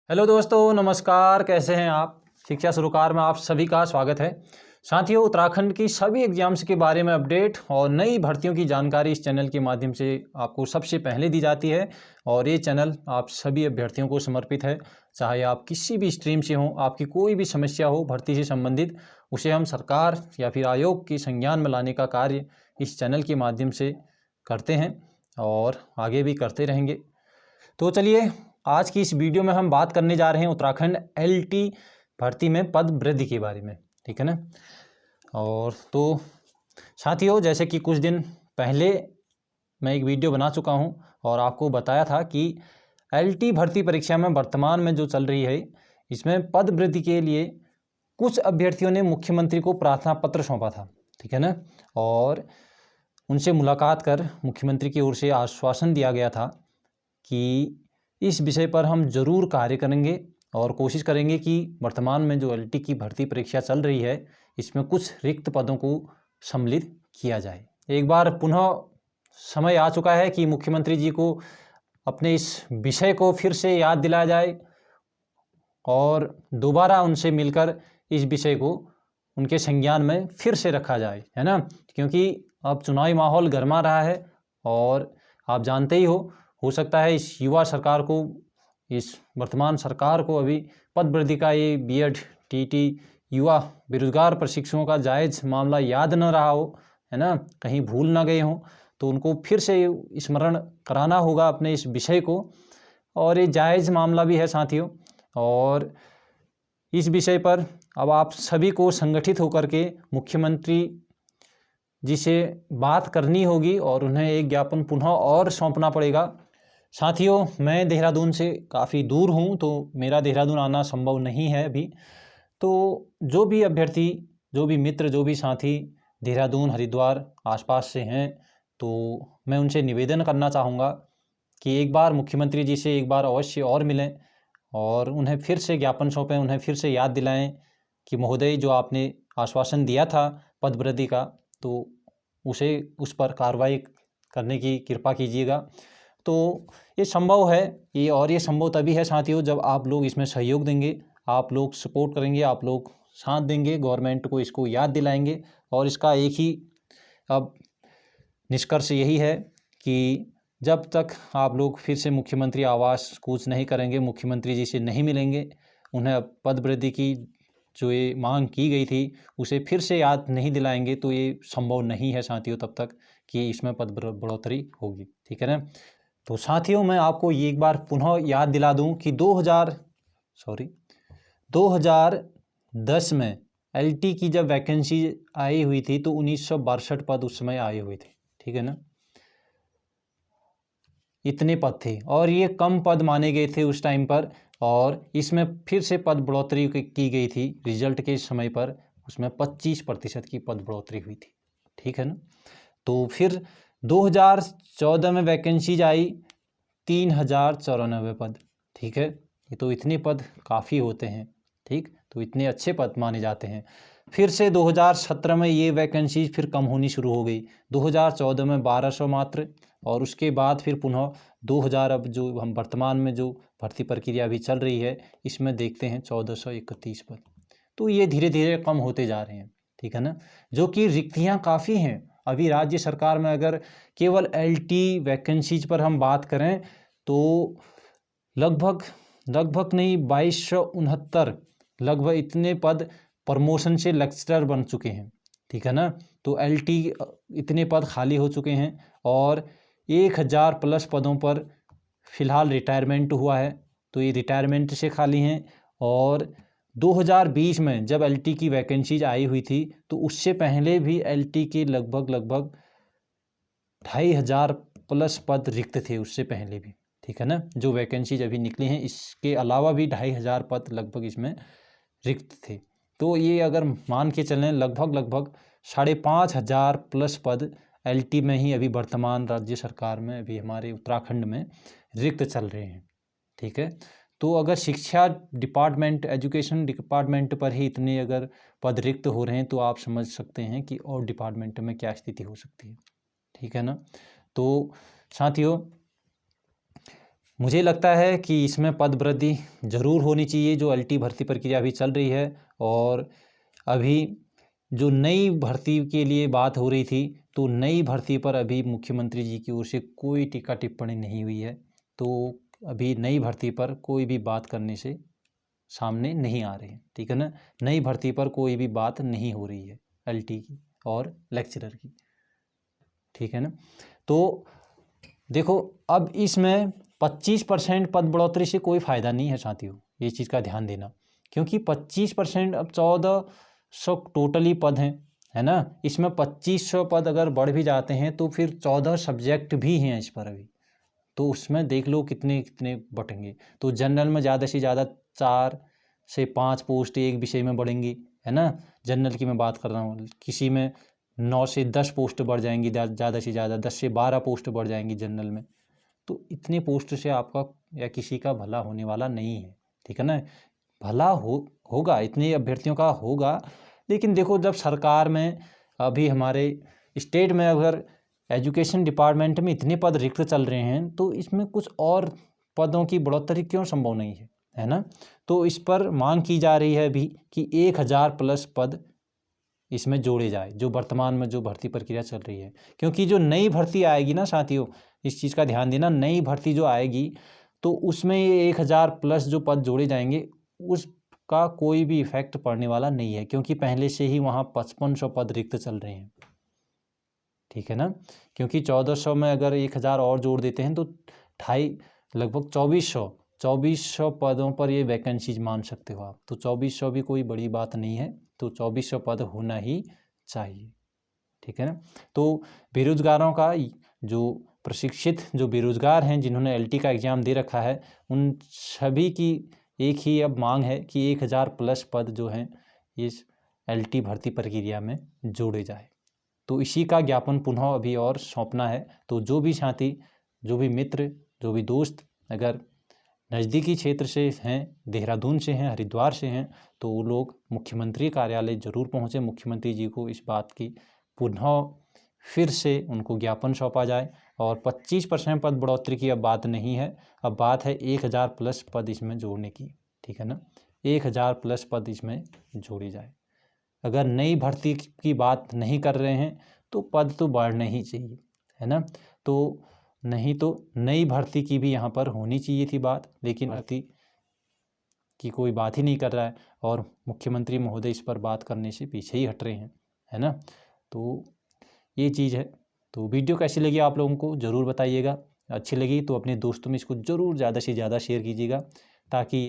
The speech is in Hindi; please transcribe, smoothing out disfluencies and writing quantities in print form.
हेलो दोस्तों, नमस्कार। कैसे हैं आप? शिक्षा सरोकार में आप सभी का स्वागत है। साथियों, उत्तराखंड की सभी एग्जाम्स के बारे में अपडेट और नई भर्तियों की जानकारी इस चैनल के माध्यम से आपको सबसे पहले दी जाती है और ये चैनल आप सभी अभ्यर्थियों को समर्पित है। चाहे आप किसी भी स्ट्रीम से हों, आपकी कोई भी समस्या हो भर्ती से संबंधित, उसे हम सरकार या फिर आयोग के संज्ञान में लाने का कार्य इस चैनल के माध्यम से करते हैं और आगे भी करते रहेंगे। तो चलिए, आज की इस वीडियो में हम बात करने जा रहे हैं उत्तराखंड एलटी भर्ती में पद वृद्धि के बारे में, ठीक है ना। और तो साथियों, जैसे कि कुछ दिन पहले मैं एक वीडियो बना चुका हूं और आपको बताया था कि एलटी भर्ती परीक्षा में वर्तमान में जो चल रही है, इसमें पद वृद्धि के लिए कुछ अभ्यर्थियों ने मुख्यमंत्री को प्रार्थना पत्र सौंपा था, ठीक है ना। और उनसे मुलाकात कर मुख्यमंत्री की ओर से आश्वासन दिया गया था कि इस विषय पर हम ज़रूर कार्य करेंगे और कोशिश करेंगे कि वर्तमान में जो एलटी की भर्ती परीक्षा चल रही है, इसमें कुछ रिक्त पदों को सम्मिलित किया जाए। एक बार पुनः समय आ चुका है कि मुख्यमंत्री जी को अपने इस विषय को फिर से याद दिलाया जाए और दोबारा उनसे मिलकर इस विषय को उनके संज्ञान में फिर से रखा जाए, है ना। क्योंकि अब चुनावी माहौल गरमा रहा है और आप जानते ही हो सकता है इस युवा सरकार को, इस वर्तमान सरकार को अभी पद वृद्धि का ये बीएड टीटी युवा बेरोजगार प्रशिक्षुओं का जायज़ मामला याद न रहा हो, है ना, कहीं भूल ना गए हों, तो उनको फिर से स्मरण कराना होगा अपने इस विषय को। और ये जायज़ मामला भी है साथियों, और इस विषय पर अब आप सभी को संगठित होकर के मुख्यमंत्री जी से बात करनी होगी और उन्हें एक ज्ञापन पुनः और सौंपना पड़ेगा। साथियों, मैं देहरादून से काफ़ी दूर हूँ, तो मेरा देहरादून आना संभव नहीं है अभी। तो जो भी अभ्यर्थी, जो भी मित्र, जो भी साथी देहरादून, हरिद्वार आसपास से हैं, तो मैं उनसे निवेदन करना चाहूँगा कि एक बार मुख्यमंत्री जी से एक बार अवश्य और मिलें और उन्हें फिर से ज्ञापन सौंपें, उन्हें फिर से याद दिलाएं कि महोदय, जो आपने आश्वासन दिया था पद वृद्धि का, तो उस पर कार्रवाई करने की कृपा कीजिएगा। तो ये संभव है, ये संभव तभी है साथियों जब आप लोग इसमें सहयोग देंगे, आप लोग सपोर्ट करेंगे, आप लोग साथ देंगे, गवर्नमेंट को इसको याद दिलाएंगे। और इसका एक ही अब निष्कर्ष यही है कि जब तक आप लोग फिर से मुख्यमंत्री आवास कूच नहीं करेंगे, मुख्यमंत्री जी से नहीं मिलेंगे, उन्हें पद वृद्धि की जो ये मांग की गई थी उसे फिर से याद नहीं दिलाएंगे, तो ये संभव नहीं है साथियों तब तक कि इसमें पद बढ़ोतरी होगी, ठीक है ना। तो साथियों, मैं आपको ये एक बार पुनः याद दिला दूं कि 2010 में एलटी की जब वैकेंसी आई हुई थी तो 1962 पद उस समय आए हुए थे, ठीक है ना। इतने पद थे और ये कम पद माने गए थे उस टाइम पर, और इसमें फिर से पद बढ़ोतरी की गई थी। रिजल्ट के समय पर उसमें 25% की पद बढ़ोतरी हुई थी, ठीक है ना। तो फिर 2014 में वैकेंसीज आई 3094 पद, ठीक है। ये तो इतने पद काफ़ी होते हैं, ठीक, तो इतने अच्छे पद माने जाते हैं। फिर से 2017 में ये वैकेंसीज फिर कम होनी शुरू हो गई, 2014 में 1200 मात्र, और उसके बाद फिर पुनः 2000, अब जो हम वर्तमान में जो भर्ती प्रक्रिया अभी चल रही है, इसमें देखते हैं 1431 पद। तो ये धीरे धीरे कम होते जा रहे हैं, ठीक है ना। जो कि रिक्तियाँ काफ़ी हैं अभी राज्य सरकार में। अगर केवल एलटी वैकेंसीज पर हम बात करें तो लगभग नहीं, 2269 लगभग इतने पद प्रमोशन से लेक्चरर बन चुके हैं, ठीक है ना। तो एलटी इतने पद खाली हो चुके हैं और 1000 प्लस पदों पर फिलहाल रिटायरमेंट हुआ है, तो ये रिटायरमेंट से खाली हैं। और 2020 में जब एलटी की वैकेंसीज आई हुई थी तो उससे पहले भी एलटी के लगभग 2500 प्लस पद रिक्त थे उससे पहले भी, ठीक है ना। जो वैकेंसीज अभी निकली हैं इसके अलावा भी 2500 पद लगभग इसमें रिक्त थे। तो ये अगर मान के चलें लगभग 5500 प्लस पद एलटी में ही अभी वर्तमान राज्य सरकार में, अभी हमारे उत्तराखंड में रिक्त चल रहे हैं, ठीक है। तो अगर शिक्षा डिपार्टमेंट, एजुकेशन डिपार्टमेंट पर ही इतने अगर पद रिक्त हो रहे हैं तो आप समझ सकते हैं कि और डिपार्टमेंट में क्या स्थिति हो सकती है, ठीक है ना। तो साथियों, मुझे लगता है कि इसमें पद वृद्धि ज़रूर होनी चाहिए। जो LT भर्ती प्रक्रिया अभी चल रही है और अभी जो नई भर्ती के लिए बात हो रही थी, तो नई भर्ती पर अभी मुख्यमंत्री जी की ओर से कोई टीका टिप्पणी नहीं हुई है। तो अभी नई भर्ती पर कोई भी बात करने से सामने नहीं आ रहे हैं, ठीक है ना। नई भर्ती पर कोई भी बात नहीं हो रही है LT की और लेक्चरर की, ठीक है ना। तो देखो अब इसमें 25% पद बढ़ोतरी से कोई फ़ायदा नहीं है साथियों, ये चीज़ का ध्यान देना। क्योंकि 25% अब 1400 टोटली पद हैं, है ना। इसमें 2500 पद अगर बढ़ भी जाते हैं तो फिर 14 सब्जेक्ट भी हैं इस पर अभी, तो उसमें देख लो कितने कितने बढ़ेंगे। तो जनरल में ज़्यादा से ज़्यादा 4 से 5 पोस्ट एक विषय में बढ़ेंगी, है ना। जनरल की मैं बात कर रहा हूँ। किसी में 9 से 10 पोस्ट बढ़ जाएंगी, ज़्यादा से ज़्यादा 10 से 12 पोस्ट बढ़ जाएंगी जनरल में। तो इतने पोस्ट से आपका या किसी का भला होने वाला नहीं है, ठीक है ना। भला होगा, इतने अभ्यर्थियों का होगा, लेकिन देखो जब सरकार में अभी हमारे स्टेट में अगर एजुकेशन डिपार्टमेंट में इतने पद रिक्त चल रहे हैं, तो इसमें कुछ और पदों की बढ़ोतरी क्यों संभव नहीं है, है ना। तो इस पर मांग की जा रही है अभी कि 1000 प्लस पद इसमें जोड़े जाए, जो वर्तमान में जो भर्ती प्रक्रिया चल रही है। क्योंकि जो नई भर्ती आएगी ना साथियों, इस चीज़ का ध्यान देना, नई भर्ती जो आएगी तो उसमें ये 1000 प्लस जो पद जोड़े जाएंगे उसका कोई भी इफेक्ट पड़ने वाला नहीं है, क्योंकि पहले से ही वहाँ 5500 पद रिक्त चल रहे हैं, ठीक है ना। क्योंकि 1400 में अगर 1000 और जोड़ देते हैं तो लगभग 2400 पदों पर ये वैकेंसीज मान सकते हो आप। तो 2400 भी कोई बड़ी बात नहीं है, तो 2400 पद होना ही चाहिए, ठीक है ना। तो बेरोजगारों का जो प्रशिक्षित जो बेरोजगार हैं जिन्होंने LT का एग्ज़ाम दे रखा है, उन सभी की एक ही अब मांग है कि 1000 प्लस पद जो हैं इस LT भर्ती प्रक्रिया में जोड़े जाए। तो इसी का ज्ञापन पुनः अभी और सौंपना है। तो जो भी साथी, जो भी मित्र, जो भी दोस्त अगर नज़दीकी क्षेत्र से हैं, देहरादून से हैं, हरिद्वार से हैं, तो वो लोग मुख्यमंत्री कार्यालय ज़रूर पहुँचे। मुख्यमंत्री जी को इस बात की पुनः फिर से उनको ज्ञापन सौंपा जाए। और 25% पद बढ़ोतरी की अब बात नहीं है, अब बात है 1000 प्लस पद इसमें जोड़ने की, ठीक है ना। 1000 प्लस पद इसमें जोड़ी जाए। अगर नई भर्ती की बात नहीं कर रहे हैं तो पद तो बढ़ने ही चाहिए, है ना। तो नहीं तो नई भर्ती की भी यहाँ पर होनी चाहिए थी बात, लेकिन भर्ती की कोई बात ही नहीं कर रहा है और मुख्यमंत्री महोदय इस पर बात करने से पीछे ही हट रहे हैं, है ना। तो ये चीज़ है। तो वीडियो कैसी लगी आप लोगों को ज़रूर बताइएगा। अच्छी लगी तो अपने दोस्तों में इसको ज़रूर ज़्यादा से ज़्यादा शेयर कीजिएगा, ताकि